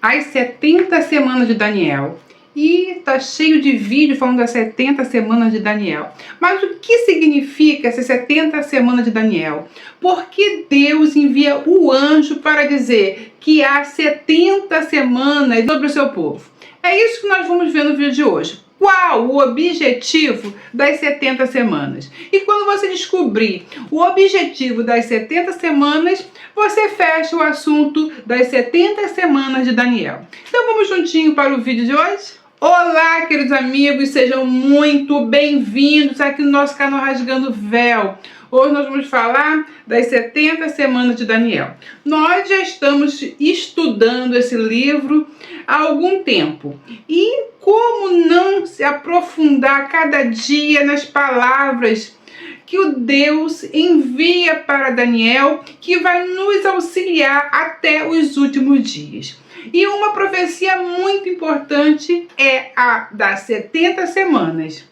as 70 semanas de Daniel. E tá cheio de vídeo falando das 70 semanas de Daniel. Mas o que significa essas 70 semanas de Daniel? Porque Deus envia o anjo para dizer que há 70 semanas sobre o seu povo. É isso que nós vamos ver no vídeo de hoje. Qual o objetivo das 70 semanas? E quando você descobrir o objetivo das 70 semanas, você fecha o assunto das 70 semanas de Daniel. Então vamos juntinho para o vídeo de hoje? Olá, queridos amigos, sejam muito bem-vindos aqui no nosso canal Rasgando Véu. Hoje nós vamos falar das 70 semanas de Daniel. Nós já estamos estudando esse livro há algum tempo. E como não se aprofundar cada dia nas palavras que o Deus envia para Daniel, que vai nos auxiliar até os últimos dias. E uma profecia muito importante é a das 70 semanas.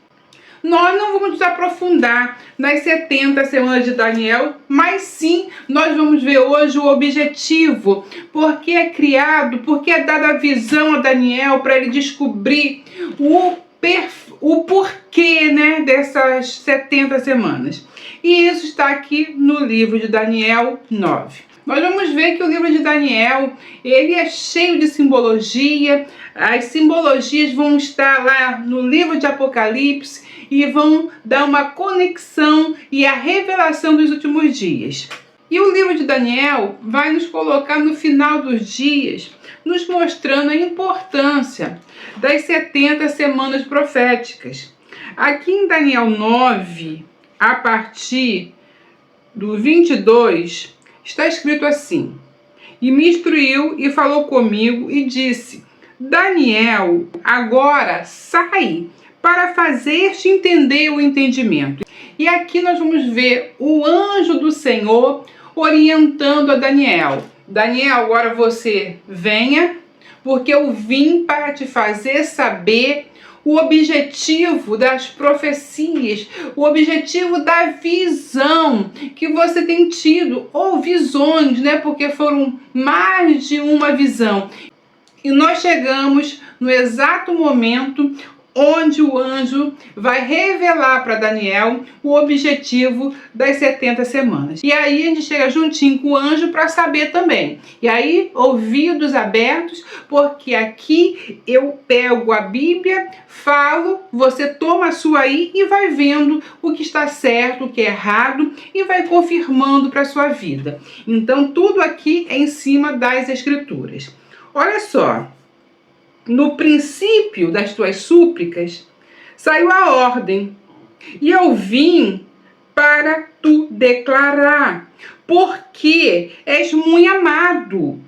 Nós não vamos nos aprofundar nas 70 semanas de Daniel, mas sim nós vamos ver hoje o objetivo, porque é criado, porque é dada a visão a Daniel para ele descobrir o porquê, né, dessas 70 semanas. E isso está aqui no livro de Daniel 9. Nós vamos ver que o livro de Daniel, ele é cheio de simbologia. As simbologias vão estar lá no livro de Apocalipse e vão dar uma conexão e a revelação dos últimos dias. E o livro de Daniel vai nos colocar no final dos dias, nos mostrando a importância das 70 semanas proféticas. Aqui em Daniel 9, a partir do 22, está escrito assim: e me instruiu e falou comigo e disse: Daniel, agora sai para fazer-te entender o entendimento. E aqui nós vamos ver o anjo do Senhor orientando a Daniel. Daniel, agora você venha, porque eu vim para te fazer saber o objetivo das profecias, o objetivo da visão que você tem tido, ou visões, né? Porque foram mais de uma visão. E nós chegamos no exato momento onde o anjo vai revelar para Daniel o objetivo das 70 semanas. E aí a gente chega juntinho com o anjo para saber também. E aí, ouvidos abertos, porque aqui eu pego a Bíblia, falo, você toma a sua aí e vai vendo o que está certo, o que é errado e vai confirmando para a sua vida. Então tudo aqui é em cima das Escrituras. Olha só. No princípio das tuas súplicas, saiu a ordem, e eu vim para tu declarar, porque és muito amado.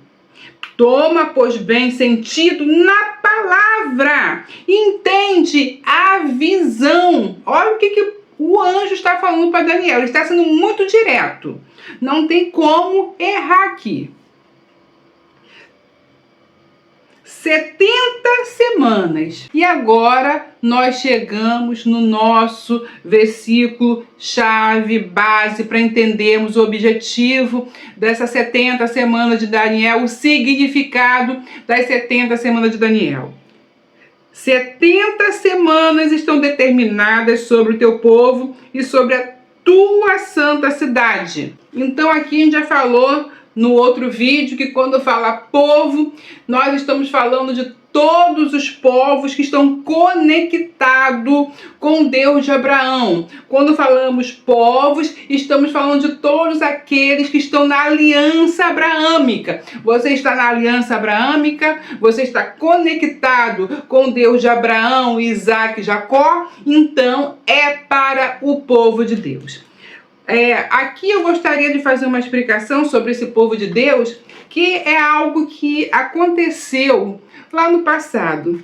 Toma, pois, bem sentido na palavra, entende a visão. Olha o que o anjo está falando para Daniel, ele está sendo muito direto, não tem como errar aqui. 70 semanas. E agora nós chegamos no nosso versículo chave, base, para entendermos o objetivo dessas 70 semanas de Daniel, o significado das 70 semanas de Daniel. 70 semanas estão determinadas sobre o teu povo e sobre a tua santa cidade. Então aqui a gente já falou no outro vídeo que quando fala povo, nós estamos falando de todos os povos que estão conectados com Deus de Abraão. Quando falamos povos, estamos falando de todos aqueles que estão na aliança abraâmica. Você está na aliança abraâmica, você está conectado com Deus de Abraão, Isaac e Jacó, então é para o povo de Deus. Aqui eu gostaria de fazer uma explicação sobre esse povo de Deus, que é algo que aconteceu lá no passado.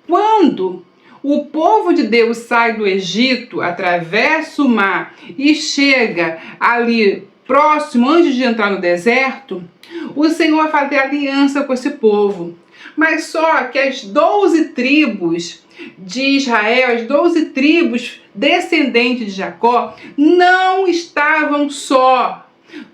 Quando o povo de Deus sai do Egito, atravessa o mar e chega ali próximo, antes de entrar no deserto, o Senhor vai fazer aliança com esse povo. Mas só que as 12 tribos de Israel, as 12 tribos descendentes de Jacó, não estavam só.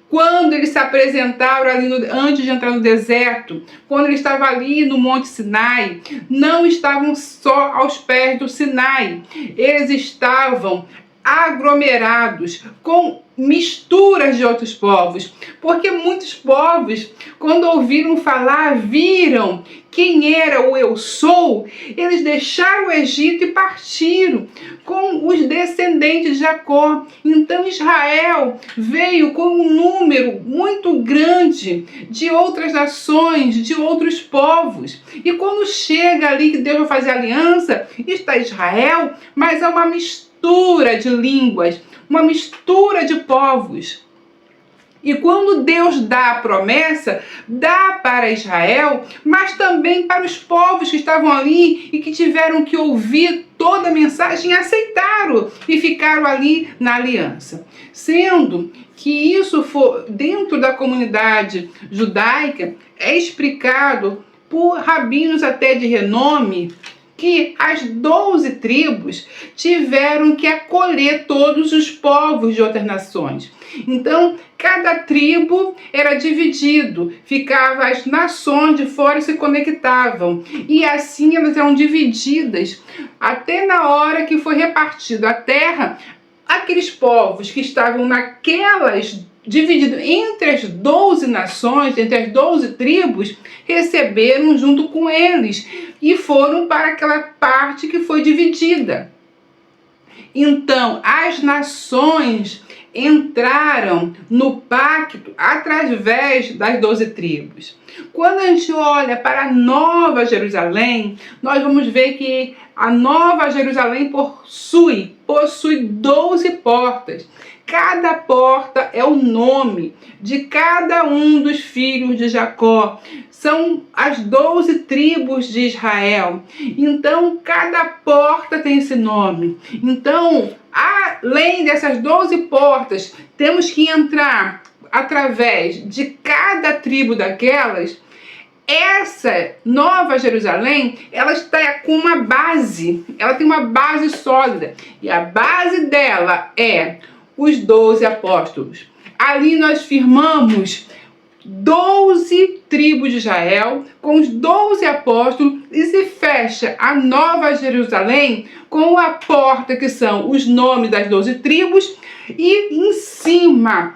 quando eles se apresentaram ali antes de entrar no deserto, quando ele estava ali no Monte Sinai, não estavam só aos pés do Sinai, eles estavam aglomerados com misturas de outros povos, porque muitos povos, quando ouviram falar, viram quem era o Eu Sou, eles deixaram o Egito e partiram com os descendentes de Jacó. Então Israel veio com um número muito grande de outras nações, de outros povos. E quando chega ali que Deus vai fazer aliança, está Israel, mas é uma mistura de línguas, uma mistura de povos. E quando Deus dá a promessa, dá para Israel, mas também para os povos que estavam ali e que tiveram que ouvir toda a mensagem e aceitaram e ficaram ali na aliança. Sendo que isso for dentro da comunidade judaica, é explicado por rabinos até de renome, que as 12 tribos tiveram que acolher todos os povos de outras nações. Então, cada tribo era dividido, ficavam as nações de fora e se conectavam. E assim elas eram divididas até na hora que foi repartida a terra, aqueles povos que estavam naquelas dividido entre as 12 nações, entre as 12 tribos, receberam junto com eles e foram para aquela parte que foi dividida. Então, as nações entraram no pacto através das 12 tribos. Quando a gente olha para a Nova Jerusalém, nós vamos ver que a Nova Jerusalém possui 12 portas. Cada porta é o nome de cada um dos filhos de Jacó. São as 12 tribos de Israel. Então, cada porta tem esse nome. Então, além dessas 12 portas, temos que entrar através de cada tribo daquelas. Essa Nova Jerusalém, ela está com uma base. Ela tem uma base sólida. E a base dela é os 12 apóstolos. Ali nós firmamos 12 tribos de Israel com os 12 apóstolos e se fecha a Nova Jerusalém com a porta que são os nomes das 12 tribos e em cima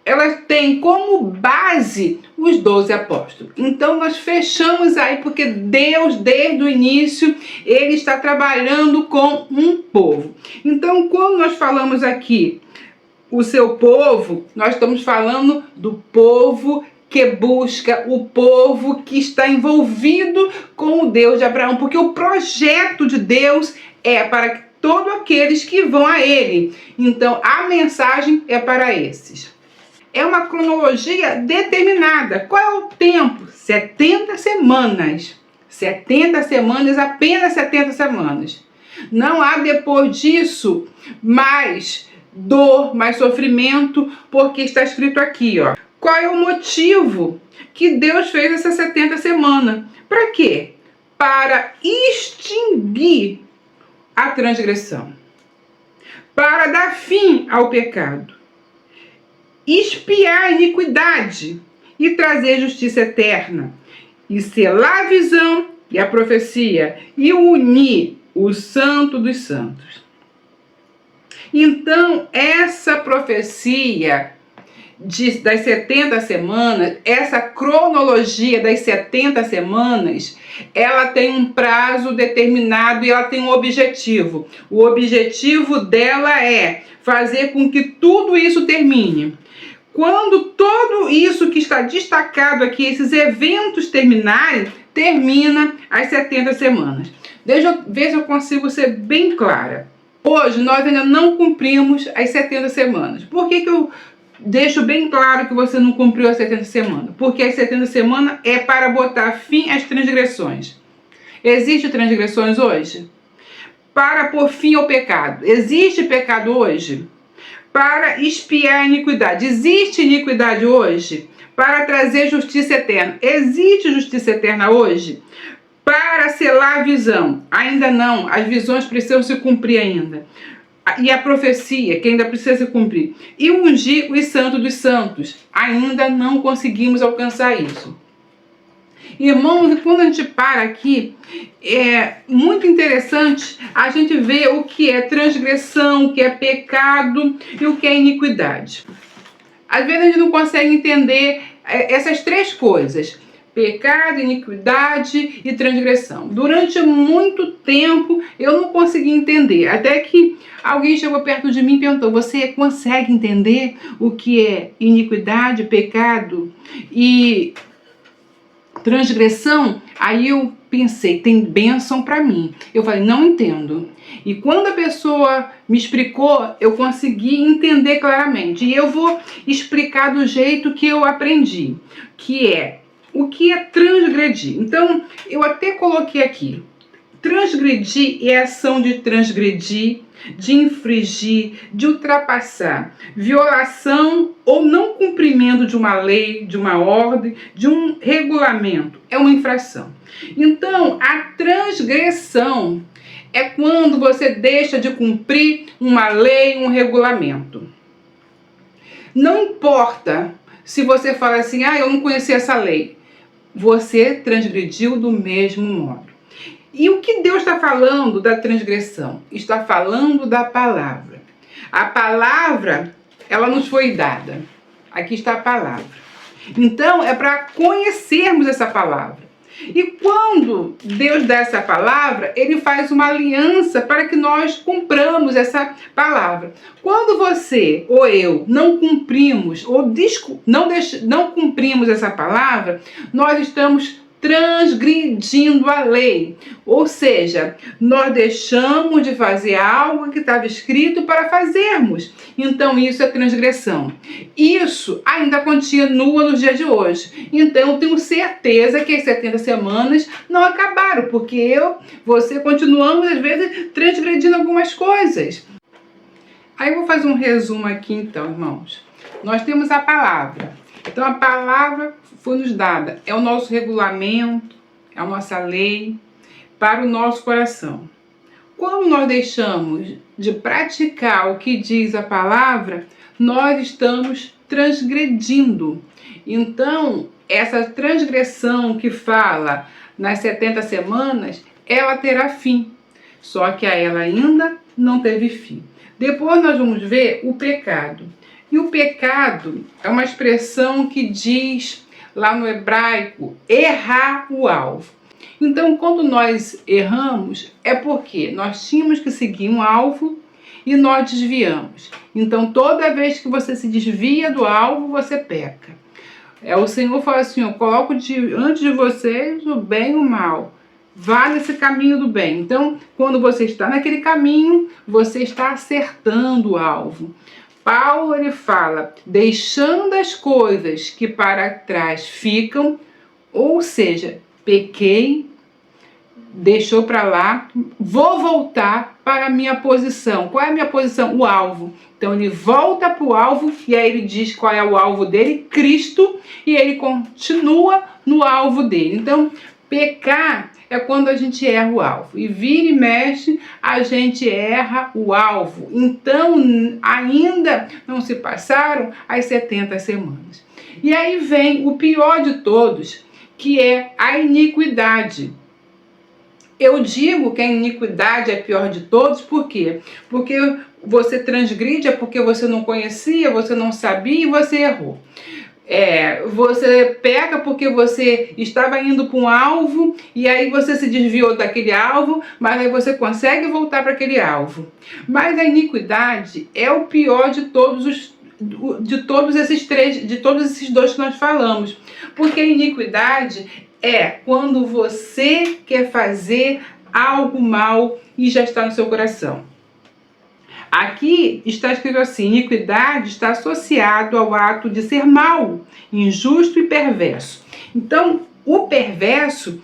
ela tem como base os 12 apóstolos. Então nós fechamos aí porque Deus, desde o início, ele está trabalhando com um povo. Então, quando nós falamos aqui o seu povo, nós estamos falando do povo que busca, o povo que está envolvido com o Deus de Abraão, porque o projeto de Deus é para todos aqueles que vão a ele. Então, a mensagem é para esses. É uma cronologia determinada. Qual é o tempo? 70 semanas. 70 semanas, apenas 70 semanas. Não há depois disso mais dor, mais sofrimento, porque está escrito aqui, ó. Qual é o motivo que Deus fez essas 70 semanas? Para quê? Para extinguir a transgressão. Para dar fim ao pecado. Expiar a iniquidade e trazer justiça eterna, e selar a visão e a profecia, e unir o santo dos santos. Então, essa profecia das 70 semanas, essa cronologia das 70 semanas, ela tem um prazo determinado e ela tem um objetivo. O objetivo dela é fazer com que tudo isso termine. Quando tudo isso que está destacado aqui, esses eventos terminarem, termina as 70 semanas. Deixa eu ver se eu consigo ser bem clara. Hoje nós ainda não cumprimos as 70 semanas. Por que eu deixo bem claro que você não cumpriu as 70 semanas? Porque as 70 semanas é para botar fim às transgressões. Existem transgressões hoje? Para pôr fim ao pecado. Existe pecado hoje? Para expiar a iniquidade. Existe iniquidade hoje? Para trazer justiça eterna. Existe justiça eterna hoje? Para selar a visão. Ainda não. As visões precisam se cumprir ainda. e a profecia, que ainda precisa se cumprir, e ungir os santos dos santos. Ainda não conseguimos alcançar isso. Irmãos, quando a gente para aqui, é muito interessante a gente ver o que é transgressão, o que é pecado e o que é iniquidade. Às vezes a gente não consegue entender essas três coisas: pecado, iniquidade e transgressão. Durante muito tempo eu não consegui entender, até que alguém chegou perto de mim e perguntou: você consegue entender o que é iniquidade, pecado e transgressão? Aí eu pensei, tem bênção para mim. Eu falei, não entendo. E quando a pessoa me explicou, eu consegui entender claramente. E eu vou explicar do jeito que eu aprendi, que é o que é transgredir. Então, eu até coloquei aqui. Transgredir é a ação de transgredir, de infringir, de ultrapassar, violação ou não cumprimento de uma lei, de uma ordem, de um regulamento. É uma infração. Então, a transgressão é quando você deixa de cumprir uma lei, um regulamento. Não importa se você fala assim, eu não conhecia essa lei. Você transgrediu do mesmo modo. E o que Deus está falando da transgressão? Está falando da palavra. A palavra, ela nos foi dada. Aqui está a palavra. Então, é para conhecermos essa palavra. E quando Deus dá essa palavra, Ele faz uma aliança para que nós cumpramos essa palavra. Quando você ou eu não cumprimos, ou não cumprimos essa palavra, nós estamos transgredindo a lei, ou seja, nós deixamos de fazer algo que estava escrito para fazermos. Então isso é transgressão. Isso ainda continua nos dias de hoje. Então eu tenho certeza que as 70 semanas não acabaram, porque você continuamos às vezes transgredindo algumas coisas. Aí eu vou fazer um resumo aqui então, irmãos. Nós temos a palavra. Então a palavra foi nos dada, é o nosso regulamento, é a nossa lei para o nosso coração. Quando nós deixamos de praticar o que diz a palavra, nós estamos transgredindo. Então, essa transgressão que fala nas 70 semanas, ela terá fim. Só que a ela ainda não teve fim. Depois nós vamos ver o pecado. E o pecado é uma expressão que diz, lá no hebraico, errar o alvo. Então, quando nós erramos, é porque nós tínhamos que seguir um alvo e nós desviamos. Então, toda vez que você se desvia do alvo, você peca. O Senhor fala assim, eu coloco diante de vocês o bem e o mal. Vá nesse caminho do bem. Então, quando você está naquele caminho, você está acertando o alvo. Paulo, ele fala, deixando as coisas que para trás ficam, ou seja, pequei, deixou para lá, vou voltar para a minha posição. Qual é a minha posição? O alvo. Então ele volta para o alvo e aí ele diz qual é o alvo dele, Cristo, e ele continua no alvo dele. Então, pecar é quando a gente erra o alvo. E vira e mexe, a gente erra o alvo. Então, ainda não se passaram as 70 semanas. E aí vem o pior de todos, que é a iniquidade. Eu digo que a iniquidade é a pior de todos, por quê? Porque você transgride, é porque você não conhecia, você não sabia e você errou. Você peca porque você estava indo para um alvo e aí você se desviou daquele alvo, mas aí você consegue voltar para aquele alvo. Mas a iniquidade é o pior de todos esses dois que nós falamos, porque a iniquidade é quando você quer fazer algo mal e já está no seu coração. Aqui está escrito assim, iniquidade está associado ao ato de ser mau, injusto e perverso. Então, o perverso,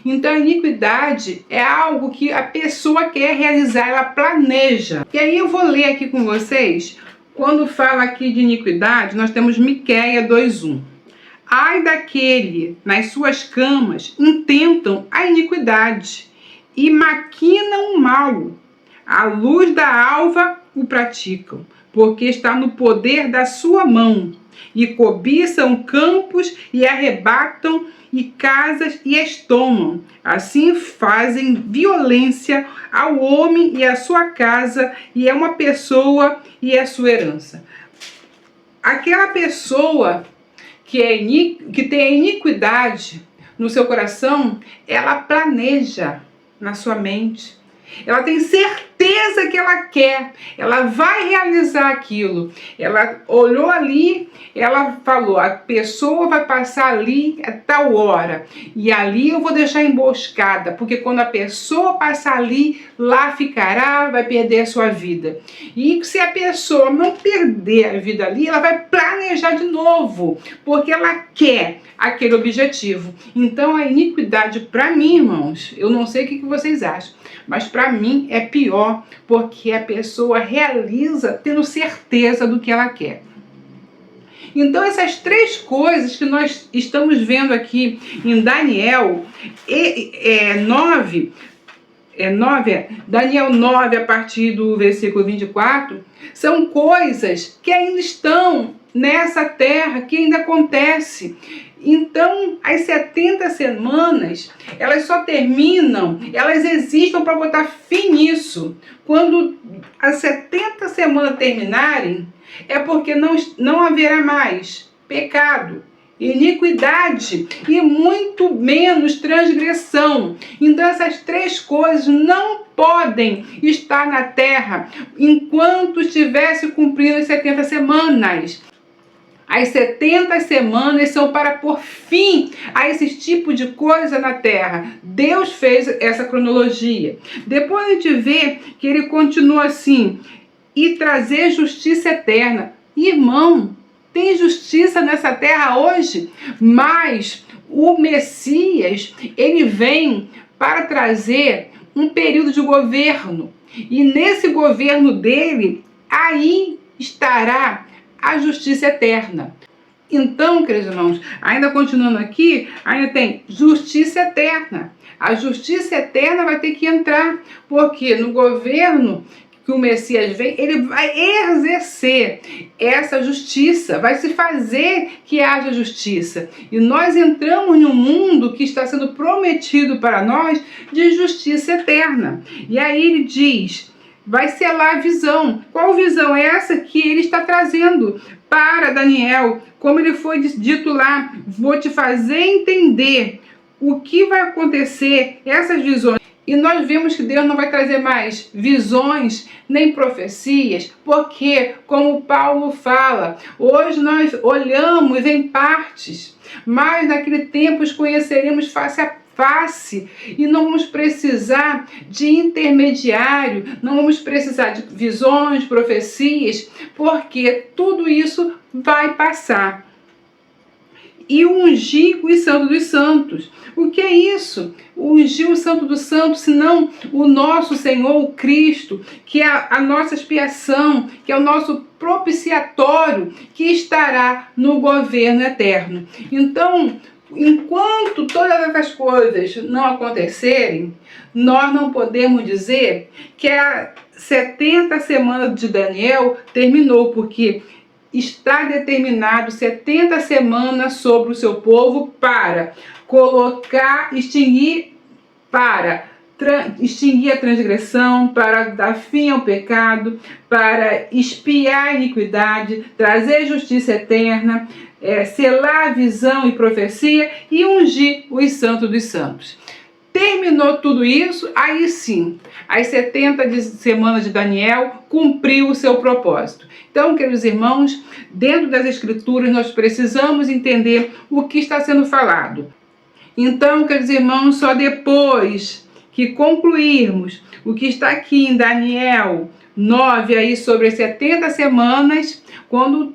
Então, a iniquidade é algo que a pessoa quer realizar, ela planeja. E aí eu vou ler aqui com vocês, quando fala aqui de iniquidade, nós temos Miquéia 2:1. Ai daquele, nas suas camas, intentam a iniquidade e maquinam o mal. À luz da alva o praticam, porque está no poder da sua mão. E cobiçam campos e arrebatam e casas e as tomam. Assim fazem violência ao homem e à sua casa, e é uma pessoa e a sua herança. Aquela pessoa que tem a iniquidade no seu coração, ela planeja na sua mente. Ela tem certeza que ela quer, ela vai realizar aquilo. Ela olhou ali, ela falou, a pessoa vai passar ali a tal hora, e ali eu vou deixar emboscada, porque quando a pessoa passar ali, lá ficará, vai perder a sua vida. E se a pessoa não perder a vida ali, ela vai planejar de novo, porque ela quer aquele objetivo. Então a iniquidade, para mim, irmãos, eu não sei o que vocês acham, mas para mim é pior, porque a pessoa realiza tendo certeza do que ela quer. Então essas três coisas que nós estamos vendo aqui em Daniel 9, Daniel 9, a partir do versículo 24, são coisas que ainda estão nessa terra, que ainda acontece. Então, as 70 semanas, elas só terminam, elas existem para botar fim nisso. Quando as 70 semanas terminarem, é porque não haverá mais pecado, iniquidade e muito menos transgressão. Então essas três coisas não podem estar na terra enquanto estivesse cumprindo as 70 semanas. As 70 semanas são para pôr fim a esse tipo de coisa na terra. Deus fez essa cronologia. Depois a gente vê que ele continua assim, e trazer justiça eterna. Irmão, tem justiça nessa terra hoje, mas o Messias, ele vem para trazer um período de governo. E nesse governo dele, aí estará a justiça eterna. Então, queridos irmãos, ainda continuando aqui, ainda tem justiça eterna. A justiça eterna vai ter que entrar, porque no governo que o Messias vem, ele vai exercer essa justiça, vai se fazer que haja justiça. E nós entramos em um mundo que está sendo prometido para nós de justiça eterna. E aí ele diz, vai selar a visão. Qual visão é essa que ele está trazendo para Daniel? Como ele foi dito lá, vou te fazer entender o que vai acontecer, essas visões. E nós vemos que Deus não vai trazer mais visões nem profecias, porque, como Paulo fala, hoje nós olhamos em partes, mas naquele tempo os conheceremos face a face, e não vamos precisar de intermediário, não vamos precisar de visões, profecias, porque tudo isso vai passar. E ungir o Santo dos Santos. O que é isso? Ungir o Santo dos Santos, senão o nosso Senhor, o Cristo, que é a nossa expiação, que é o nosso propiciatório, que estará no governo eterno. Então, enquanto todas essas coisas não acontecerem, nós não podemos dizer que a 70 semanas de Daniel terminou, porque está determinado 70 semanas sobre o seu povo para colocar, extinguir a transgressão, para dar fim ao pecado, para expiar a iniquidade, trazer justiça eterna, selar a visão e profecia e ungir os santos dos santos. Terminou tudo isso, aí sim, as 70 semanas de Daniel cumpriu o seu propósito. Então, queridos irmãos, dentro das Escrituras nós precisamos entender o que está sendo falado. Então, queridos irmãos, só depois que concluirmos o que está aqui em Daniel 9, aí sobre as 70 semanas, quando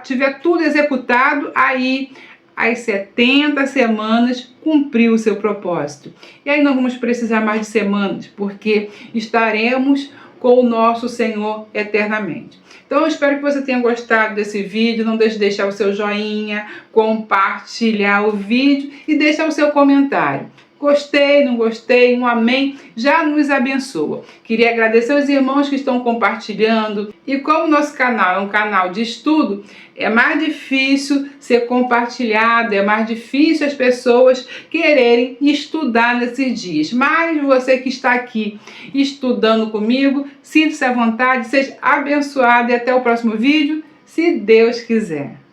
tiver tudo executado, aí as 70 semanas cumpriu o seu propósito. E aí não vamos precisar mais de semanas, porque estaremos com o nosso Senhor eternamente. Então eu espero que você tenha gostado desse vídeo. Não deixe de deixar o seu joinha, compartilhar o vídeo e deixar o seu comentário. Gostei, não gostei, um amém já nos abençoa. Queria agradecer aos irmãos que estão compartilhando. E como o nosso canal é um canal de estudo, é mais difícil ser compartilhado, é mais difícil as pessoas quererem estudar nesses dias. Mas você que está aqui estudando comigo, sinta-se à vontade, seja abençoado e até o próximo vídeo, se Deus quiser.